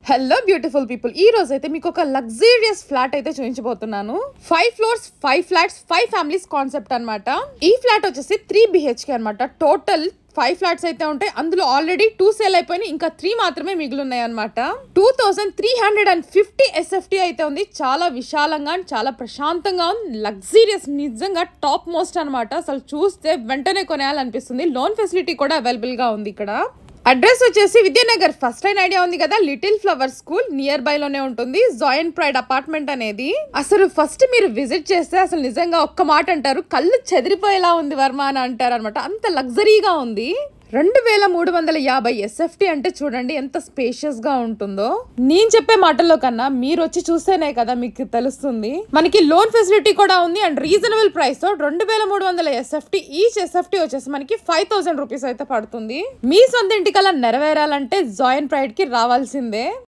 Hello beautiful people, ఈ రోజు అయితే మీకు ఒక లగ్జూరియస్ ఫ్లాట్ అయితే చూపించబోతున్నాను. 5 floors 5 flats 5 families కాన్సెప్ట్ అన్నమాట. ఈ ఫ్లాట్ వచ్చేసి 3 BHK అన్నమాట. టోటల్ 5 ఫ్లాట్స్ అయితే ఉంటాయి. అందులో ఆల్రెడీ 2 సేల్ అయిపోయినాయి, ఇంకా 3 మాత్రమే మిగిలి ఉన్నాయి అనమాట. 2350 SFT అయితే ఉంది. చాలా విశాలంగా చాలా ప్రశాంతంగా ఉంది. లగ్జూరియస్, నిజంగా టాప్ మోస్ట్ అనమాట. అసలు చూస్తే వెంటనే కొనేయాలనిపిస్తుంది. లోన్ ఫెసిలిటీ కూడా అవైలబుల్ గా ఉంది ఇక్కడ. అడ్రస్ వచ్చేసి విద్యానగర్. ఫస్ట్ టైం ఐడియా ఉంది కదా, little flower school near by లోనే ఉంటుంది. జాయింట్ ప్రైడ్ అపార్ట్మెంట్ అనేది. అసలు ఫస్ట్ మీరు విజిట్ చేస్తే అసలు నిజంగా ఒక్క మాట అంటారు, కళ్ళు చెదిరిపోయేలా ఉంది వర్మ అని అంటారు అనమాట. అంత లగ్జరీగా ఉంది. 2350 SFT అంటే చూడండి ఎంత స్పేషియస్ గా ఉంటుందో. నేను చెప్పే మాటల్లో కన్నా మీరు వచ్చి చూస్తేనే కదా మీకు తెలుస్తుంది. మనకి లోన్ ఫెసిలిటీ కూడా ఉంది అండ్ రీజనబుల్ ప్రైస్ తో 2350 SFT. ఈచ్ SFT వచ్చేసి మనకి 5000 రూపీస్ అయితే పడుతుంది. మీ సొంత ఇంటికల్లా నెరవేరాలంటే జాయింట్ ప్రైడ్ కి రావాల్సిందే.